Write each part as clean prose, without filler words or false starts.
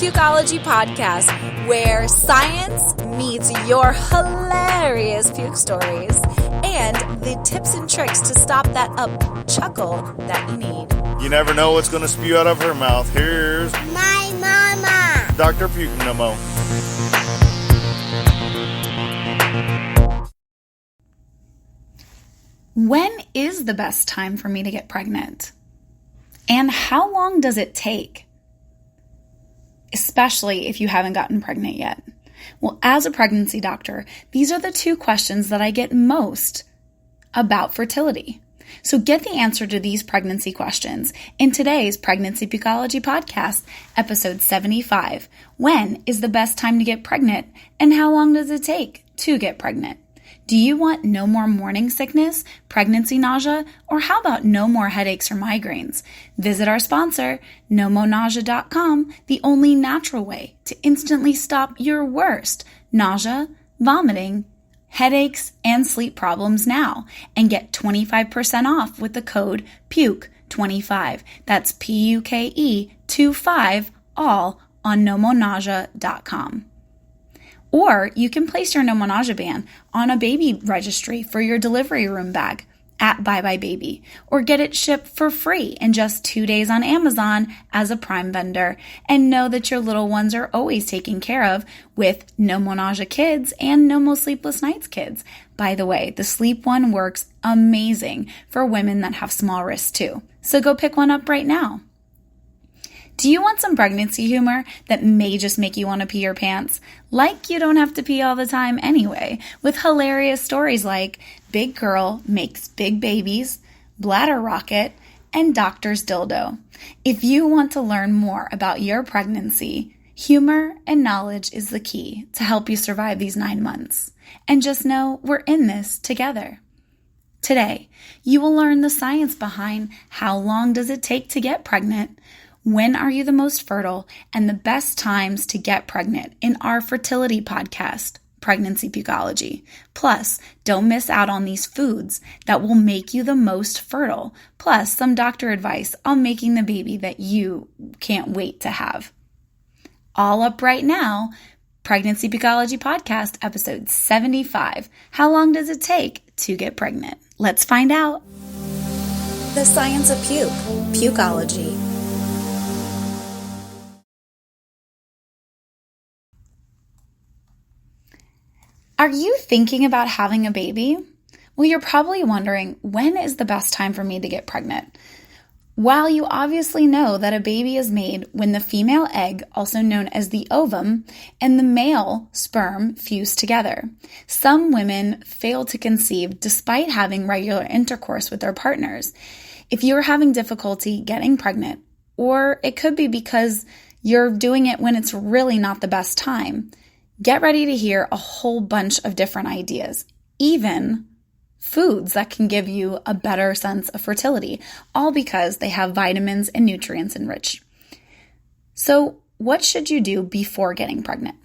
Pukeology Podcast, where science meets your hilarious puke stories and the tips and tricks to stop that up-chuckle that you need. You never know what's going to spew out of her mouth. Here's my mama, Dr. Puke-Nomo. When is the best time for me to get pregnant? And how long does it take? Especially if you haven't gotten pregnant yet. Well, as a pregnancy doctor, these are the two questions that I get most about fertility. So get the answer to these pregnancy questions in today's Pregnancy Pukeology Podcast, episode 75. When is the best time to get pregnant, and how long does it take to get pregnant? Do you want no more morning sickness, pregnancy nausea, or how about no more headaches or migraines? Visit our sponsor, nomonausea.com, the only natural way to instantly stop your worst nausea, vomiting, headaches, and sleep problems now, and get 25% off with the code PUKE25. That's PUKE 25, all on nomonausea.com. Or you can place your No Nausea ban on a baby registry for your delivery room bag at Bye Bye Baby, or get it shipped for free in just 2 days on Amazon as a Prime vendor, and know that your little ones are always taken care of with No Nausea Kids and No Sleepless Nights Kids. By the way, the sleep one works amazing for women that have small wrists too. So go pick one up right now. Do you want some pregnancy humor that may just make you want to pee your pants? Like you don't have to pee all the time anyway, with hilarious stories like Big Girl Makes Big Babies, Bladder Rocket, and Doctor's Dildo. If you want to learn more about your pregnancy, humor and knowledge is the key to help you survive these 9 months. And just know we're in this together. Today, you will learn the science behind how long does it take to get pregnant, when are you the most fertile, and the best times to get pregnant in our fertility podcast, Pregnancy Pukeology. Plus, don't miss out on these foods that will make you the most fertile, plus some doctor advice on making the baby that you can't wait to have. All up right now, Pregnancy Pukeology Podcast, episode 75. How long does it take to get pregnant? Let's find out. The science of puke, pukeology. Are you thinking about having a baby? Well, you're probably wondering, when is the best time for me to get pregnant? While you obviously know that a baby is made when the female egg, also known as the ovum, and the male sperm fuse together, some women fail to conceive despite having regular intercourse with their partners. If you're having difficulty getting pregnant, or it could be because you're doing it when it's really not the best time, get ready to hear a whole bunch of different ideas, even foods that can give you a better sense of fertility, all because they have vitamins and nutrients enriched. So, what should you do before getting pregnant?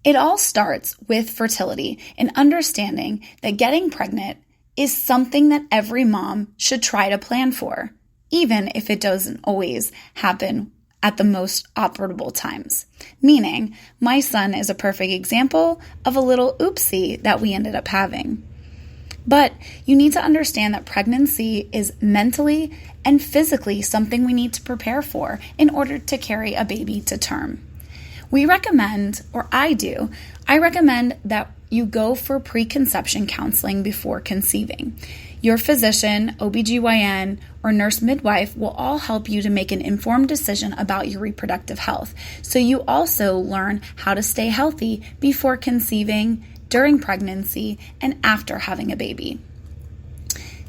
It all starts with fertility and understanding that getting pregnant is something that every mom should try to plan for, even if it doesn't always happen at the most operable times. Meaning, my son is a perfect example of a little oopsie that we ended up having. But you need to understand that pregnancy is mentally and physically something we need to prepare for in order to carry a baby to term. We recommend, or I recommend that you go for preconception counseling before conceiving. Your physician, OBGYN, or nurse midwife will all help you to make an informed decision about your reproductive health. So you also learn how to stay healthy before conceiving, during pregnancy, and after having a baby.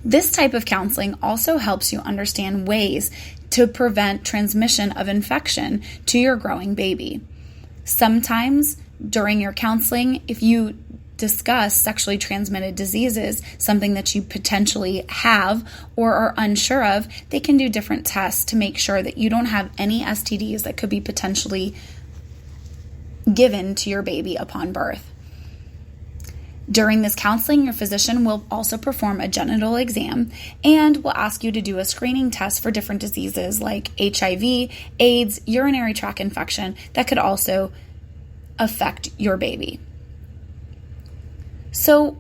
This type of counseling also helps you understand ways to prevent transmission of infection to your growing baby. Sometimes during your counseling, if you discuss sexually transmitted diseases, something that you potentially have or are unsure of, they can do different tests to make sure that you don't have any STDs that could be potentially given to your baby upon birth. During this counseling, your physician will also perform a genital exam and will ask you to do a screening test for different diseases like HIV, AIDS, urinary tract infection that could also affect your baby. So,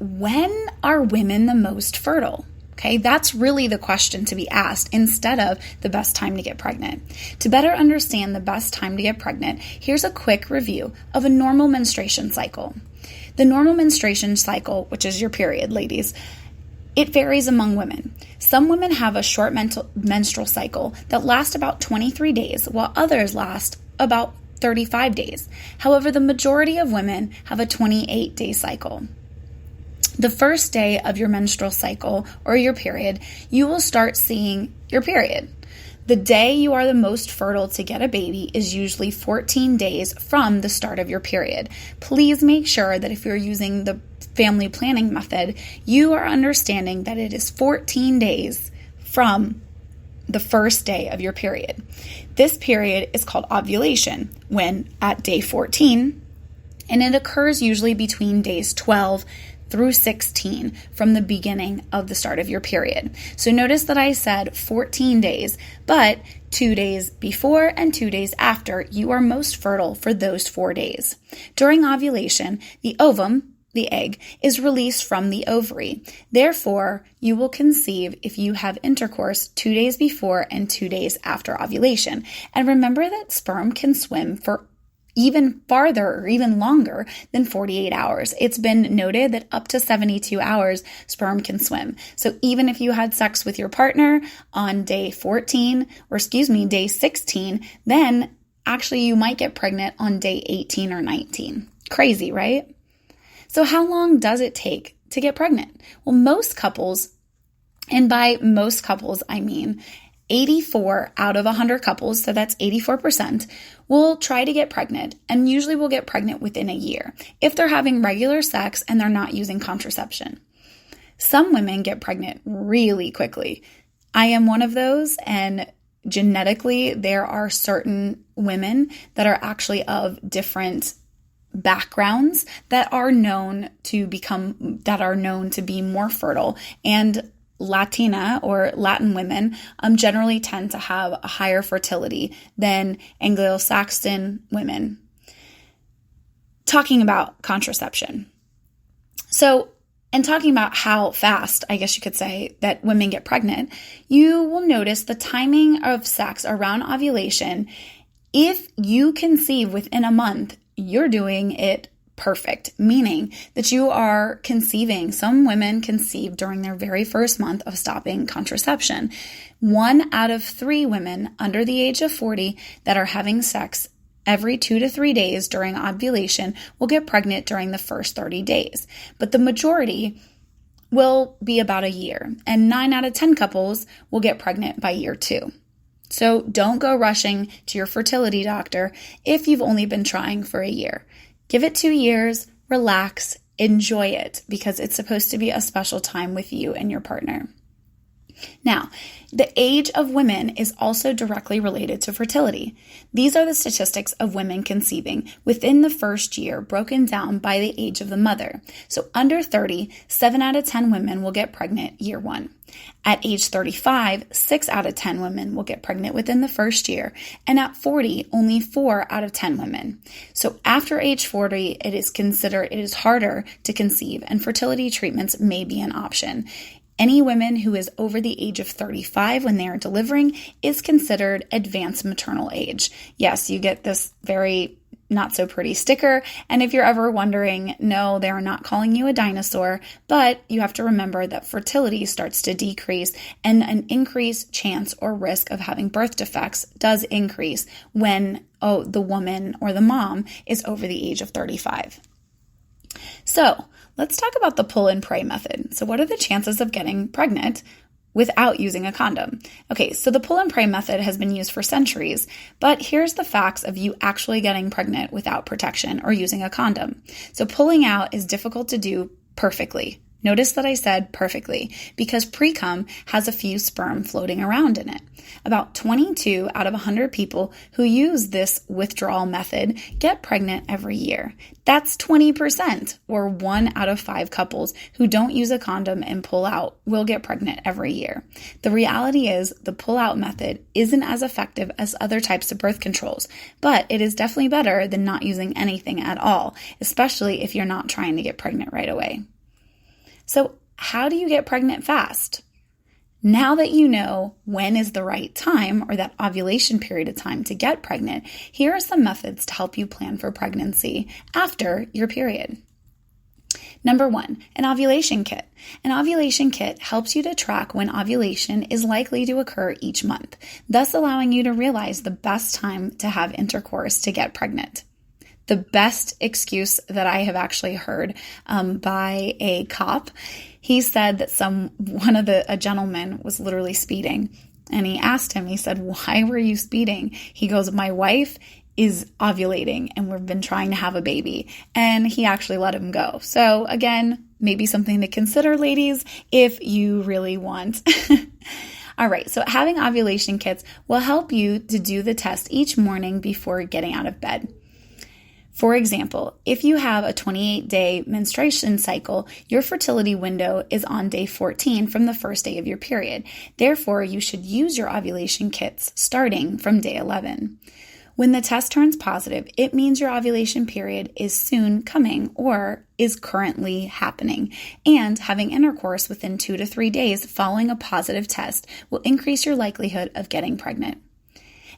when are women the most fertile? Okay, that's really the question to be asked instead of the best time to get pregnant. To better understand the best time to get pregnant, here's a quick review of a normal menstruation cycle. The normal menstruation cycle, which is your period, ladies, it varies among women. Some women have a short menstrual cycle that lasts about 23 days, while others last about 35 days. However, the majority of women have a 28-day cycle. The first day of your menstrual cycle or your period, you will start seeing your period. The day you are the most fertile to get a baby is usually 14 days from the start of your period. Please make sure that if you're using the family planning method, you are understanding that it is 14 days from the first day of your period. This period is called ovulation, when at day 14, and it occurs usually between days 12 through 16 from the beginning of the start of your period. So notice that I said 14 days, but 2 days before and 2 days after, you are most fertile for those 4 days. During ovulation, the ovum, the egg, is released from the ovary. Therefore, you will conceive if you have intercourse 2 days before and 2 days after ovulation. And remember that sperm can swim for even farther or even longer than 48 hours. It's been noted that up to 72 hours sperm can swim. So even if you had sex with your partner on day 16, then actually you might get pregnant on day 18 or 19. Crazy, right? So how long does it take to get pregnant? Well, most couples, and by most couples, I mean 84 out of 100 couples, so that's 84%, will try to get pregnant and usually will get pregnant within a year if they're having regular sex and they're not using contraception. Some women get pregnant really quickly. I am one of those, and genetically there are certain women that are actually of different backgrounds that are known to be more fertile, and Latina or Latin women generally tend to have a higher fertility than Anglo-Saxon women. Talking about contraception. So, and talking about how fast, I guess you could say, that women get pregnant, you will notice the timing of sex around ovulation. If you conceive within a month, you're doing it perfect, meaning that you are conceiving. Some women conceive during their very first month of stopping contraception. 1 out of 3 women under the age of 40 that are having sex every 2 to 3 days during ovulation will get pregnant during the first 30 days. But the majority will be about a year, and 9 out of 10 couples will get pregnant by year 2. So don't go rushing to your fertility doctor if you've only been trying for a year. Give it 2 years, relax, enjoy it, because it's supposed to be a special time with you and your partner. Now, the age of women is also directly related to fertility. These are the statistics of women conceiving within the first year, broken down by the age of the mother. So under 30, 7 out of 10 women will get pregnant year 1. At age 35, 6 out of 10 women will get pregnant within the first year, and at 40, only 4 out of 10 women. So after age 40, it is harder to conceive, and fertility treatments may be an option. Any woman who is over the age of 35 when they are delivering is considered advanced maternal age. Yes, you get this very not so pretty sticker. And if you're ever wondering, no, they are not calling you a dinosaur, but you have to remember that fertility starts to decrease, and an increased chance or risk of having birth defects does increase when the woman or the mom is over the age of 35. So let's talk about the pull and pray method. So what are the chances of getting pregnant without using a condom? Okay, so the pull and pray method has been used for centuries, but here's the facts of you actually getting pregnant without protection or using a condom. So pulling out is difficult to do perfectly. Notice that I said perfectly because pre-cum has a few sperm floating around in it. About 22 out of 100 people who use this withdrawal method get pregnant every year. That's 20%, or 1 out of 5 couples who don't use a condom and pull out will get pregnant every year. The reality is the pull-out method isn't as effective as other types of birth controls, but it is definitely better than not using anything at all, especially if you're not trying to get pregnant right away. So how do you get pregnant fast? Now that you know when is the right time, or that ovulation period of time to get pregnant, here are some methods to help you plan for pregnancy after your period. Number 1, an ovulation kit. An ovulation kit helps you to track when ovulation is likely to occur each month, thus allowing you to realize the best time to have intercourse to get pregnant. The best excuse that I have actually heard by a cop, he said that a gentleman was literally speeding, and he asked him, he said, "Why were you speeding?" He goes, "My wife is ovulating and we've been trying to have a baby," and he actually let him go. So again, maybe something to consider, ladies, if you really want. All right, so having ovulation kits will help you to do the test each morning before getting out of bed. For example, if you have a 28-day menstruation cycle, your fertility window is on day 14 from the first day of your period. Therefore, you should use your ovulation kits starting from day 11. When the test turns positive, it means your ovulation period is soon coming or is currently happening, and having intercourse within 2 to 3 days following a positive test will increase your likelihood of getting pregnant.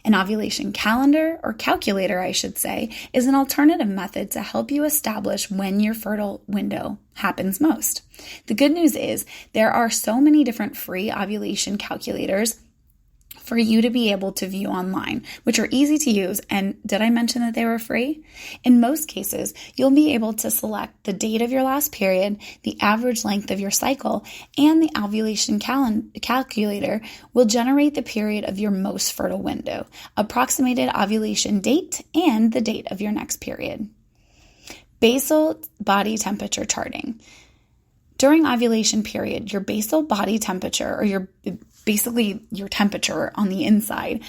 An ovulation calendar, or calculator I should say, is an alternative method to help you establish when your fertile window happens most. The good news is there are so many different free ovulation calculators for you to be able to view online, which are easy to use. And did I mention that they were free? In most cases, you'll be able to select the date of your last period, the average length of your cycle, and the ovulation calculator will generate the period of your most fertile window, approximated ovulation date, and the date of your next period. Basal body temperature charting. During ovulation period, your basal body temperature, or your temperature on the inside,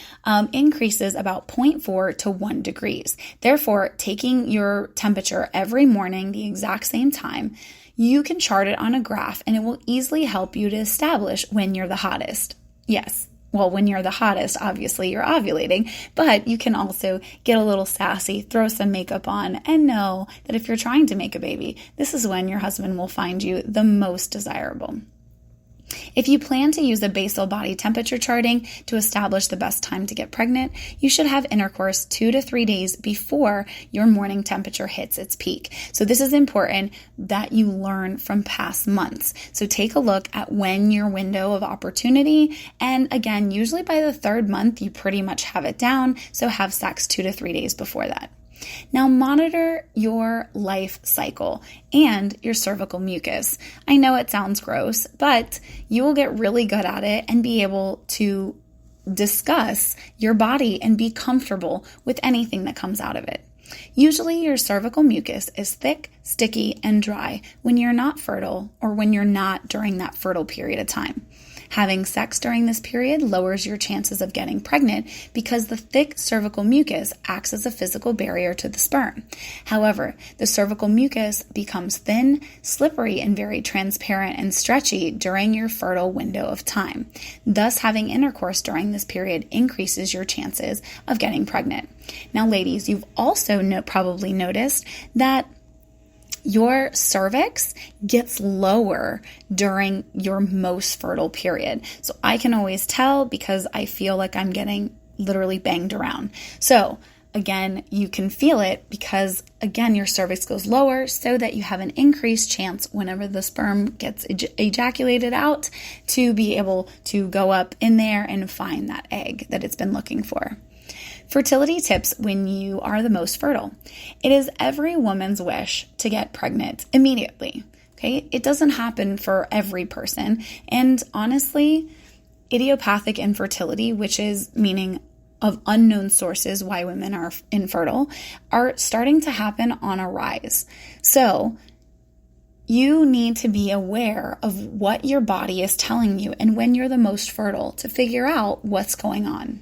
increases about 0.4 to 1 degrees. Therefore, taking your temperature every morning, the exact same time, you can chart it on a graph, and it will easily help you to establish when you're the hottest. Yes. Well, when you're the hottest, obviously you're ovulating, but you can also get a little sassy, throw some makeup on, and know that if you're trying to make a baby, this is when your husband will find you the most desirable. If you plan to use a basal body temperature charting to establish the best time to get pregnant, you should have intercourse 2 to 3 days before your morning temperature hits its peak. So this is important that you learn from past months. So take a look at when your window of opportunity, and again, usually by the 3rd month, you pretty much have it down. So have sex 2 to 3 days before that. Now monitor your life cycle and your cervical mucus. I know it sounds gross, but you will get really good at it and be able to discuss your body and be comfortable with anything that comes out of it. Usually your cervical mucus is thick, sticky, and dry when you're not fertile or when you're not during that fertile period of time. Having sex during this period lowers your chances of getting pregnant because the thick cervical mucus acts as a physical barrier to the sperm. However, the cervical mucus becomes thin, slippery, and very transparent and stretchy during your fertile window of time. Thus, having intercourse during this period increases your chances of getting pregnant. Now, ladies, you've also probably noticed that your cervix gets lower during your most fertile period. So I can always tell because I feel like I'm getting literally banged around. So again, you can feel it because, again, your cervix goes lower so that you have an increased chance whenever the sperm gets ejaculated out to be able to go up in there and find that egg that it's been looking for. Fertility tips when you are the most fertile. It is every woman's wish to get pregnant immediately. Okay, it doesn't happen for every person. And honestly, idiopathic infertility, which is meaning of unknown sources why women are infertile, are starting to happen on a rise. So You need to be aware of what your body is telling you and when you're the most fertile to figure out what's going on.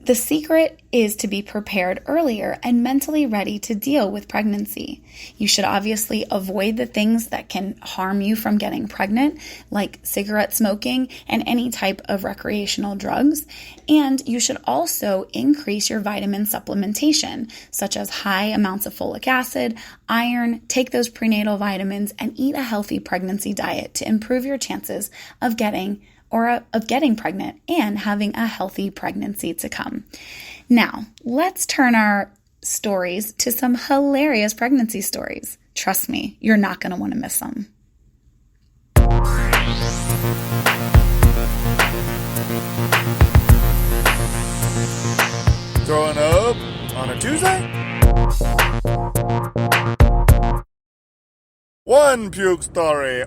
The secret is to be prepared earlier and mentally ready to deal with pregnancy. You should obviously avoid the things that can harm you from getting pregnant, like cigarette smoking and any type of recreational drugs. And you should also increase your vitamin supplementation, such as high amounts of folic acid, iron, take those prenatal vitamins, and eat a healthy pregnancy diet to improve your chances of getting pregnant and having a healthy pregnancy to come. Now, let's turn our stories to some hilarious pregnancy stories. Trust me, you're not going to want to miss them. Growing up on a Tuesday? One puke story.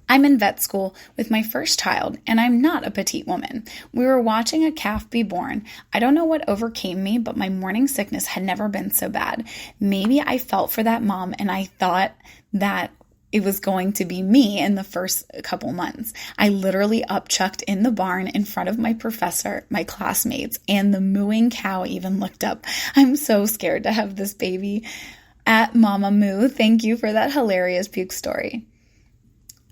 I'm in vet school with my first child, and I'm not a petite woman. We were watching a calf be born. I don't know what overcame me, but my morning sickness had never been so bad. Maybe I felt for that mom, and I thought that it was going to be me in the first couple months. I literally up-chucked in the barn in front of my professor, my classmates, and the mooing cow even looked up. I'm so scared to have this baby. At Mama Moo, thank you for that hilarious puke story.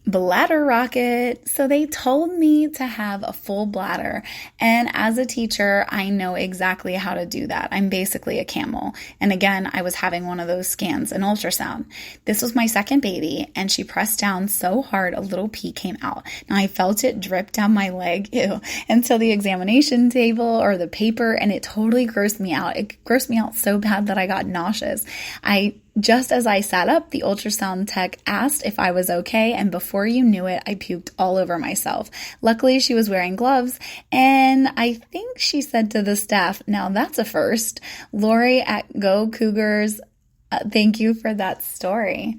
Bladder rocket. So they told me to have a full bladder. And as a teacher, I know exactly how to do that. I'm basically a camel. And again, I was having one of those scans, an ultrasound. This was my second baby, and she pressed down so hard a little pee came out. Now I felt it drip down my leg, until the examination table or the paper, and it totally grossed me out. It grossed me out so bad that I got nauseous. Just as I sat up, the ultrasound tech asked if I was okay, and before you knew it, I puked all over myself. Luckily, she was wearing gloves, and I think she said to the staff, now that's a first. Lori at Go Cougars, thank you for that story.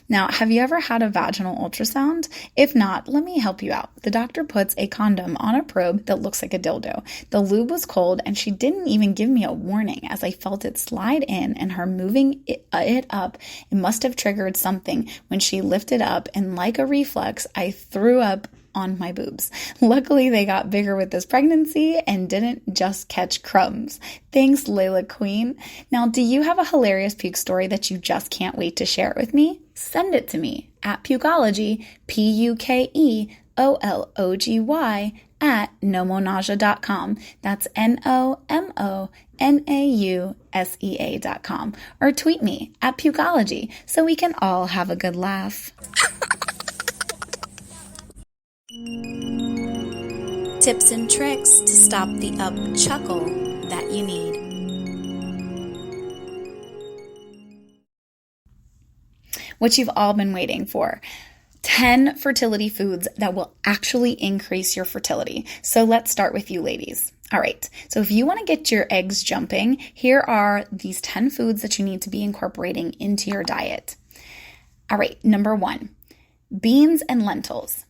Now, have you ever had a vaginal ultrasound? If not, let me help you out. The doctor puts a condom on a probe that looks like a dildo. The lube was cold, and she didn't even give me a warning as I felt it slide in, and her moving it up, it must have triggered something when she lifted up, and like a reflex, I threw up on my boobs. Luckily, they got bigger with this pregnancy and didn't just catch crumbs. Thanks, Layla Queen. Now, do you have a hilarious puke story that you just can't wait to share it with me? Send it to me at Pukeology, Pukeology, at nomonausea.com. That's nomonausea.com. Or tweet me at Pukeology so we can all have a good laugh. Tips and tricks to stop the up-chuckle that you need. What you've all been waiting for. 10 fertility foods that will actually increase your fertility. So let's start with you ladies. All right. So if you want to get your eggs jumping, here are these 10 foods that you need to be incorporating into your diet. All right. Number 1, beans and lentils.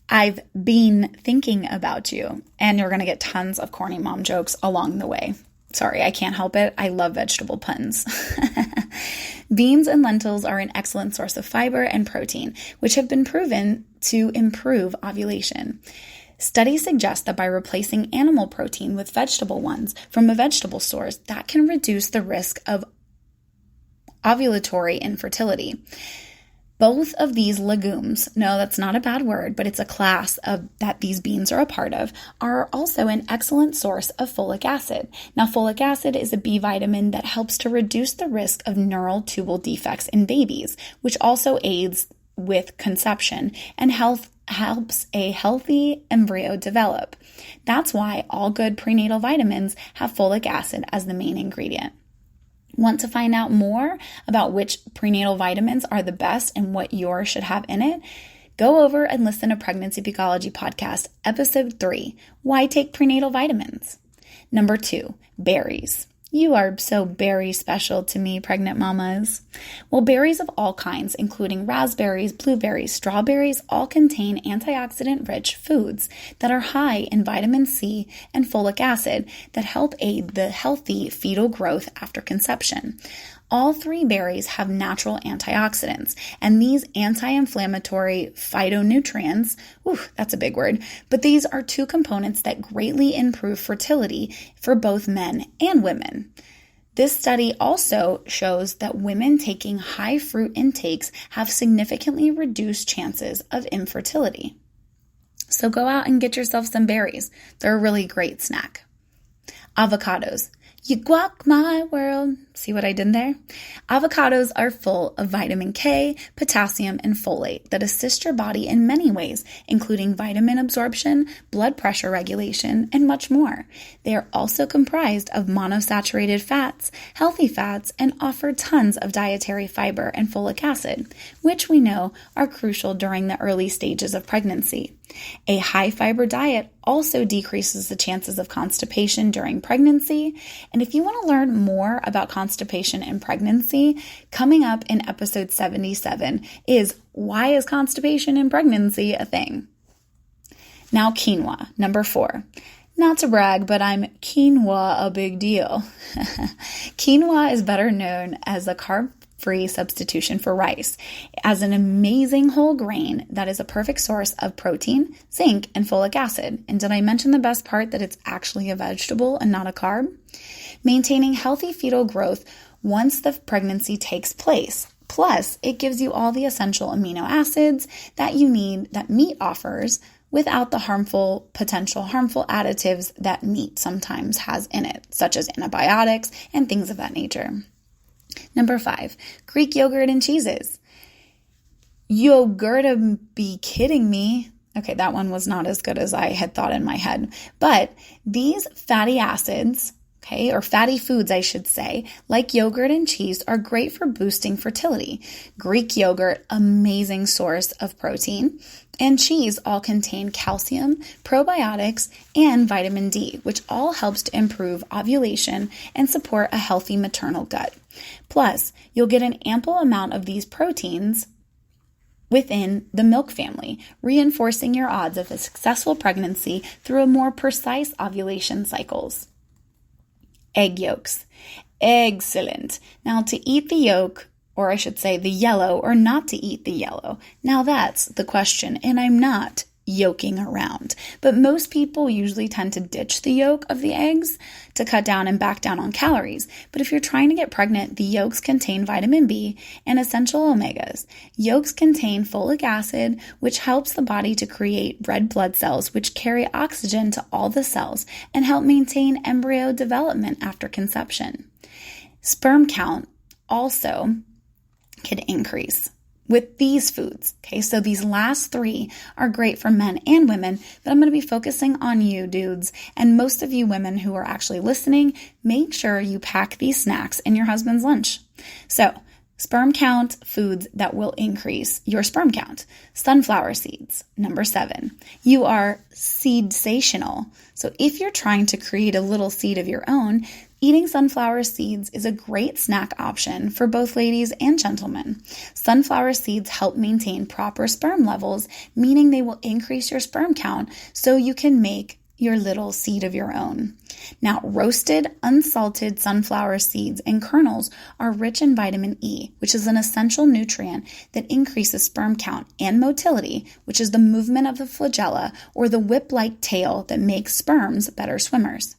I've been thinking about you, and you're going to get tons of corny mom jokes along the way. Sorry, I can't help it. I love vegetable puns. Beans and lentils are an excellent source of fiber and protein, which have been proven to improve ovulation. Studies suggest that by replacing animal protein with vegetable ones from a vegetable source, that can reduce the risk of ovulatory infertility. Both of these legumes, no, that's not a bad word, but it's a class that these beans are a part of, are also an excellent source of folic acid. Now, folic acid is a B vitamin that helps to reduce the risk of neural tubal defects in babies, which also aids with conception and helps a healthy embryo develop. That's why all good prenatal vitamins have folic acid as the main ingredient. Want to find out more about which prenatal vitamins are the best and what yours should have in it? Go over and listen to Pregnancy Pukeology Podcast, Episode 3, Why Take Prenatal Vitamins? Number 2, berries. You are so berry special to me, pregnant mamas. Well, berries of all kinds, including raspberries, blueberries, strawberries, all contain antioxidant-rich foods that are high in vitamin C and folic acid that help aid the healthy fetal growth after conception. All 3 berries have natural antioxidants, and these anti-inflammatory phytonutrients, that's a big word, but these are 2 components that greatly improve fertility for both men and women. This study also shows that women taking high fruit intakes have significantly reduced chances of infertility. So go out and get yourself some berries. They're a really great snack. Avocados. You guac my world. See what I did there? Avocados are full of vitamin K, potassium, and folate that assist your body in many ways, including vitamin absorption, blood pressure regulation, and much more. They are also comprised of monosaturated fats, healthy fats, and offer tons of dietary fiber and folic acid, which we know are crucial during the early stages of pregnancy. A high-fiber diet also decreases the chances of constipation during pregnancy. And if you want to learn more about constipation in pregnancy, coming up in episode 77 is Why is Constipation in Pregnancy a Thing? Now quinoa, number 4. Not to brag, but I'm quinoa a big deal. Quinoa is better known as a carb-free substitution for rice, as an amazing whole grain that is a perfect source of protein, zinc, and folic acid. And did I mention the best part, that it's actually a vegetable and not a carb? Maintaining healthy fetal growth once the pregnancy takes place. Plus, it gives you all the essential amino acids that you need that meat offers, without the potential harmful additives that meat sometimes has in it, such as antibiotics and things of that nature. Number 5, Greek yogurt and cheeses. Yogurt, be kidding me. Okay, that one was not as good as I had thought in my head. But these fatty acids, or fatty foods, I should say, like yogurt and cheese, are great for boosting fertility. Greek yogurt, amazing source of protein, and cheese all contain calcium, probiotics, and vitamin D, which all helps to improve ovulation and support a healthy maternal gut. Plus, you'll get an ample amount of these proteins within the milk family, reinforcing your odds of a successful pregnancy through a more precise ovulation cycles. Egg yolks. Excellent. Now, to eat the yolk, or I should say the yellow, or not to eat the yellow. Now that's the question, and I'm not yolking around. But most people usually tend to ditch the yolk of the eggs to cut down and back down on calories. But if you're trying to get pregnant, the yolks contain vitamin B and essential omegas. Yolks contain folic acid, which helps the body to create red blood cells, which carry oxygen to all the cells and help maintain embryo development after conception. Sperm count also can increase with these foods. So these last 3 are great for men and women, but I'm going to be focusing on you dudes, and most of you women who are actually listening. Make sure you pack these snacks in your husband's lunch. So, sperm count foods that will increase your sperm count. Sunflower seeds, number 7. You are seed-sational. So if you're trying to create a little seed of your own, eating sunflower seeds is a great snack option for both ladies and gentlemen. Sunflower seeds help maintain proper sperm levels, meaning they will increase your sperm count so you can make your little seed of your own. Now, roasted, unsalted sunflower seeds and kernels are rich in vitamin E, which is an essential nutrient that increases sperm count, and motility, which is the movement of the flagella or the whip-like tail that makes sperms better swimmers.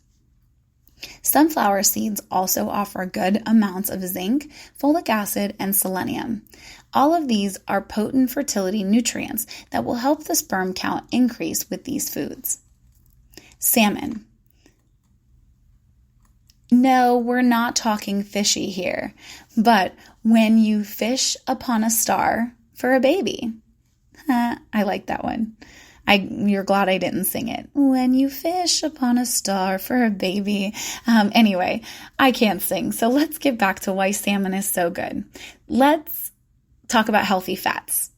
Sunflower seeds also offer good amounts of zinc, folic acid, and selenium. All of these are potent fertility nutrients that will help the sperm count increase with these foods. Salmon. No, we're not talking fishy here, but when you fish upon a star for a baby. I like that one. You're glad I didn't sing it. When you fish upon a star for a baby. Anyway, I can't sing, so let's get back to why salmon is so good. Let's talk about healthy fats.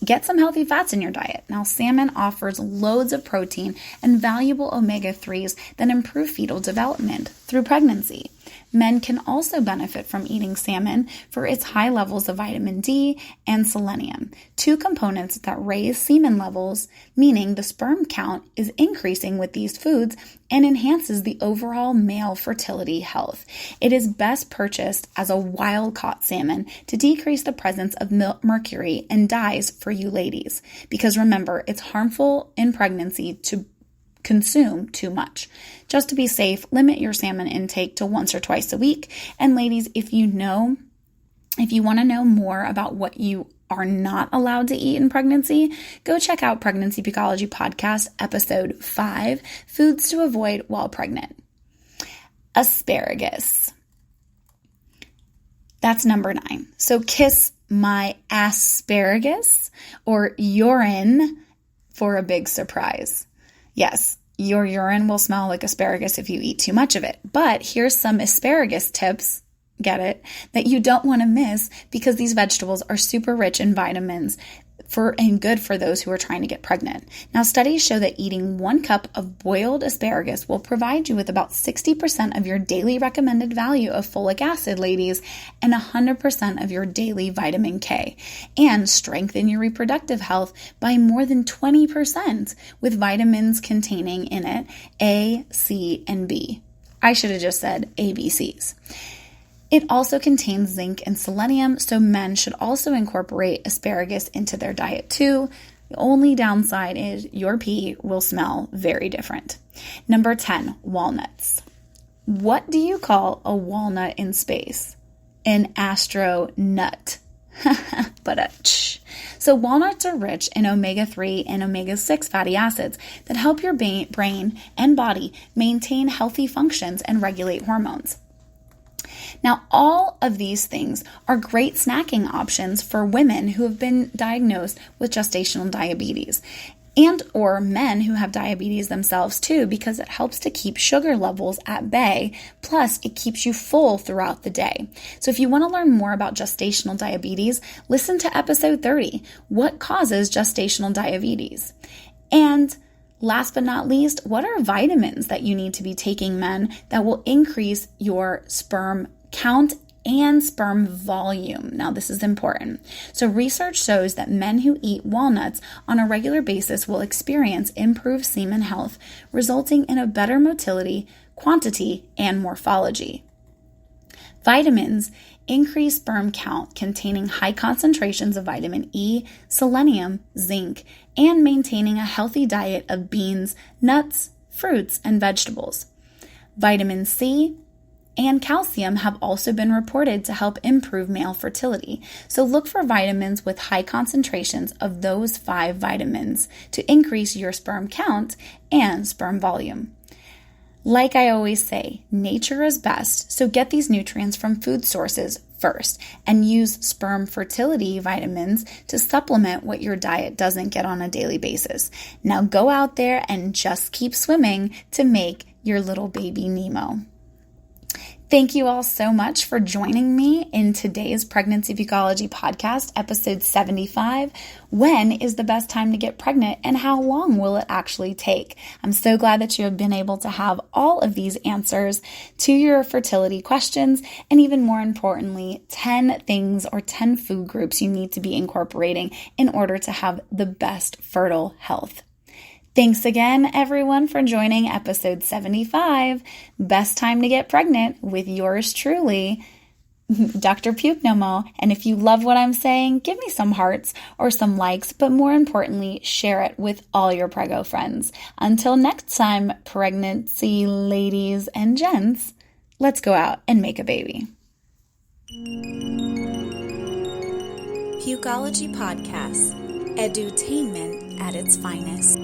Get some healthy fats in your diet. Now, salmon offers loads of protein and valuable omega-3s that improve fetal development through pregnancy. Men can also benefit from eating salmon for its high levels of vitamin D and selenium, two components that raise semen levels, meaning the sperm count is increasing with these foods and enhances the overall male fertility health. It is best purchased as a wild-caught salmon to decrease the presence of mercury and dyes for you ladies, because remember, it's harmful in pregnancy to consume too much. Just to be safe, limit your salmon intake to once or twice a week. And ladies, if you want to know more about what you are not allowed to eat in pregnancy, go check out Pregnancy Pukeology Podcast, episode 5, Foods to Avoid While Pregnant. Asparagus. That's number 9. So kiss my asparagus or urine for a big surprise. Yes, your urine will smell like asparagus if you eat too much of it. But here's some asparagus tips, get it, that you don't want to miss because these vegetables are super rich in vitamins and good for those who are trying to get pregnant. Now, studies show that eating 1 cup of boiled asparagus will provide you with about 60% of your daily recommended value of folic acid, ladies, and 100% of your daily vitamin K, and strengthen your reproductive health by more than 20% with vitamins containing in it A, C, and B. I should have just said ABCs. It also contains zinc and selenium, so men should also incorporate asparagus into their diet too. The only downside is your pee will smell very different. Number 10, walnuts. What do you call a walnut in space? An astronut. So walnuts are rich in omega-3 and omega-6 fatty acids that help your brain and body maintain healthy functions and regulate hormones. Now, all of these things are great snacking options for women who have been diagnosed with gestational diabetes and or men who have diabetes themselves too, because it helps to keep sugar levels at bay, plus it keeps you full throughout the day. So if you want to learn more about gestational diabetes, listen to episode 30, What Causes Gestational Diabetes? And last but not least, what are vitamins that you need to be taking, men, that will increase your sperm count and sperm volume? Now, this is important. So research shows that men who eat walnuts on a regular basis will experience improved semen health, resulting in a better motility, quantity, and morphology. Vitamins increase sperm count containing high concentrations of vitamin E, selenium, zinc, and maintaining a healthy diet of beans, nuts, fruits, and vegetables. Vitamin C and calcium have also been reported to help improve male fertility. So look for vitamins with high concentrations of those 5 vitamins to increase your sperm count and sperm volume. Like I always say, nature is best, so get these nutrients from food sources first and use sperm fertility vitamins to supplement what your diet doesn't get on a daily basis. Now go out there and just keep swimming to make your little baby Nemo. Thank you all so much for joining me in today's Pregnancy Pukeology Podcast, episode 75. When is the best time to get pregnant and how long will it actually take? I'm so glad that you have been able to have all of these answers to your fertility questions, and even more importantly, 10 things or 10 food groups you need to be incorporating in order to have the best fertile health. Thanks again, everyone, for joining episode 75, Best Time to Get Pregnant, with yours truly, Dr. Puke No Mo. And if you love what I'm saying, give me some hearts or some likes, but more importantly, share it with all your prego friends. Until next time, pregnancy ladies and gents, let's go out and make a baby. Pukeology Podcast, edutainment at its finest.